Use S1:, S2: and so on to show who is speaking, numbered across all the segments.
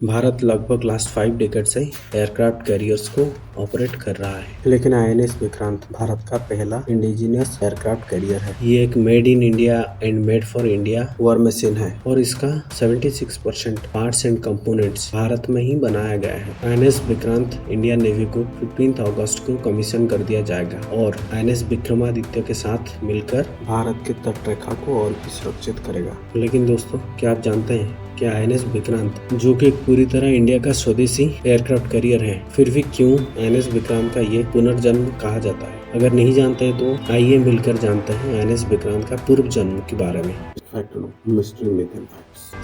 S1: भारत लगभग last 5 decade से aircraft carriers को ऑपरेट कर रहा है, लेकिन आईएनएस विक्रांत भारत का पहला इंडिजिनियस एयरक्राफ्ट कैरियर है। ये एक made in India and made for India war machine है और इसका 76% पार्ट्स एंड कंपोनेंट्स भारत में ही बनाया गया है। आईएनएस विक्रांत इंडियन नेवी को 15 अगस्त को कमीशन कर दिया जाएगा और आईएनएस विक्रमादित्य के साथ मिलकर भारत के तट रेखा को और भी सुरक्षित करेगा। लेकिन दोस्तों, क्या आप जानते हैं कि आईएनएस विक्रांत, जो कि पूरी तरह इंडिया का स्वदेशी एयरक्राफ्ट कैरियर है, फिर भी क्यों आईएनएस विक्रांत का ये पुनर्जन्म कहा जाता है? अगर नहीं जानते तो आइए मिलकर जानते हैं आईएनएस विक्रांत का पूर्व जन्म के बारे में।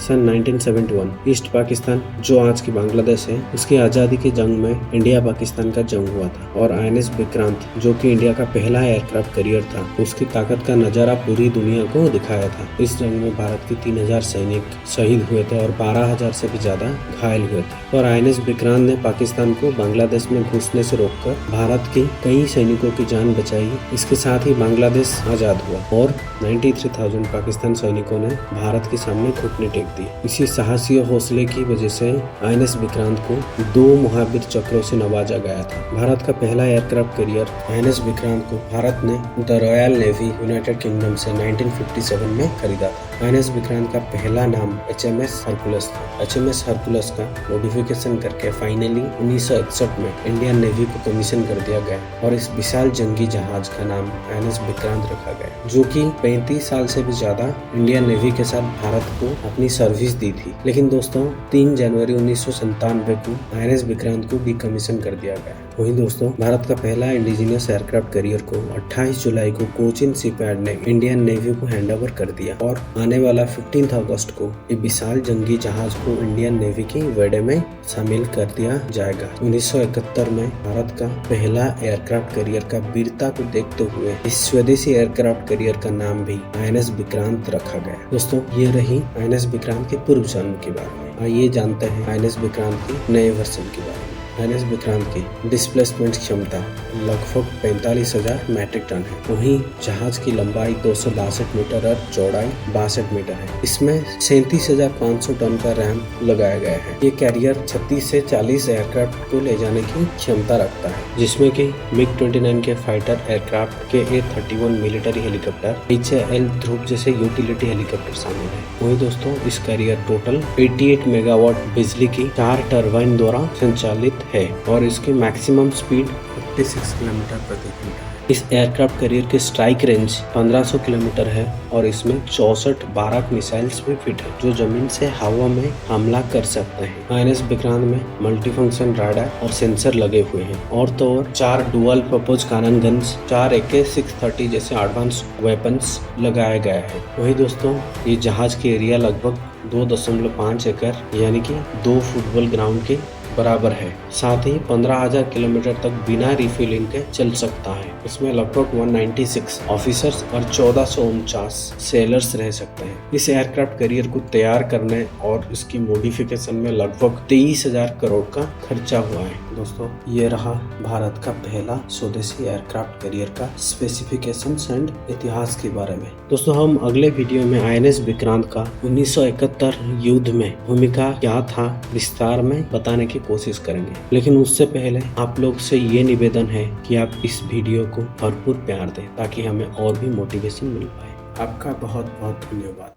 S1: सन 1971 ईस्ट पाकिस्तान, जो आज की बांग्लादेश है, उसकी आजादी की जंग में इंडिया पाकिस्तान का जंग हुआ था और आईएनएस विक्रांत, जो कि इंडिया का पहला एयरक्राफ्ट कैरियर था, उसकी ताकत का नजारा पूरी दुनिया को दिखाया था। इस जंग में भारत के 3000 सैनिक शहीद हुए थे और 12,000 से भी ज्यादा घायल हुए थे और आईएनएस विक्रांत ने पाकिस्तान को बांग्लादेश में घुसने से रोककर भारत के कई सैनिकों की जान बचाई। इसके साथ ही बांग्लादेश आजाद हुआ और 93,000 पाकिस्तान सैनिकों ने भारत के सामने घुटने टेक दिए। इसी साहसी और हौसले की वजह से आईएनएस विक्रांत को 2 महावीर चक्रों से नवाजा गया था। भारत का पहला एयरक्राफ्ट कैरियर आईएनएस विक्रांत को भारत ने the royal navy United kingdom से 1957 में खरीदा था। आईएनएस विक्रांत का पहला नाम एचएमएस हरकुलस था। एचएमएस हरकुलस का मॉडिफिकेशन करके फाइनली 1961 में इंडियन नेवी को कमीशन कर दिया गया और इस विशाल जंगी जहाज का नाम आईएनएस विक्रांत रखा गया, जो कि 35 साल से भी ज्यादा इंडियन नेवी के साथ भारत को अपनी सर्विस दी थी। लेकिन दोस्तों, 3 जनवरी 1997 को आईएनएस विक्रांत को डिकमीशन कर दिया गया। वहीं दोस्तों, भारत का पहला इंडिजिनियस एयरक्राफ्ट कैरियर को 28 जुलाई को कोचिन शिपयार्ड ने इंडियन नेवी को हैंडओवर कर दिया और आने वाला 15 अगस्त को ये विशाल जंगी जहाज को इंडियन नेवी की वेडे में शामिल कर दिया जाएगा। 1971 में भारत का पहला एयरक्राफ्ट कैरियर का वीरता को देखते हुए इस स्वदेशी एयरक्राफ्ट कैरियर का नाम भी आईएनएस विक्रांत रखा गया। दोस्तों, ये रही आईएनएस विक्रांत के पूर्व जन्म के बारे में। आइए जानते हैं आईएनएस विक्रांत के नए वर्जन के बारे में। आईएनएस विक्रांत की डिस्प्लेसमेंट क्षमता लगभग 45,000 मैट्रिक टन है। वहीं जहाज की लंबाई 262 मीटर और चौड़ाई 62 मीटर है। इसमें 37,500 टन का रैम लगाया गया है। ये कैरियर 36 से 40 एयरक्राफ्ट को ले जाने की क्षमता रखता है, जिसमें कि MiG-29 के fighter aircraft, KA-31 military helicopter, HAL ध्रुव जैसे यूटिलिटी हेलीकॉप्टर शामिल है। वहीं दोस्तों, इस कैरियर टोटल 88 मेगावाट बिजली की 4 टरबाइन द्वारा संचालित है और इसकी मैक्सिमम स्पीड 56 किलोमीटर प्रति घंटा है। इस एयरक्राफ्ट कैरियर की स्ट्राइक रेंज 1500 किलोमीटर है और इसमें 64 बाराक मिसाइल्स भी फिट है, जो जमीन से हवा में हमला कर सकते हैं। आईएनएस विक्रांत में मल्टीफंक्शन राडार और सेंसर लगे हुए हैं और तो और 4 dual purpose cannon guns, 4 AK-630 जैसे एडवांस वेपन्स लगाया गया है। वही दोस्तों, ये जहाज की एरिया लगभग 2.5 एकड़ यानी कि 2 फुटबॉल ग्राउंड के बराबर है। साथ ही 15,000 किलोमीटर तक बिना रिफिलिंग के चल सकता है। इसमें लगभग 196 ऑफिसर्स और 1449 सेलर्स रह सकते हैं। इस एयरक्राफ्ट कैरियर को तैयार करने और इसकी मॉडिफिकेशन में लगभग 23,000 करोड़ का खर्चा हुआ है। दोस्तों, ये रहा भारत का पहला स्वदेशी एयरक्राफ्ट कैरियर का स्पेसिफिकेशंस एंड इतिहास के बारे में। दोस्तों, हम अगले वीडियो में आईएनएस विक्रांत का 1971 युद्ध में भूमिका क्या था विस्तार में बताने की कोशिश करेंगे। लेकिन उससे पहले आप लोग से ये निवेदन है कि आप इस वीडियो को भरपूर प्यार दें ताकि हमें और भी मोटिवेशन मिल पाए। आपका बहुत बहुत धन्यवाद।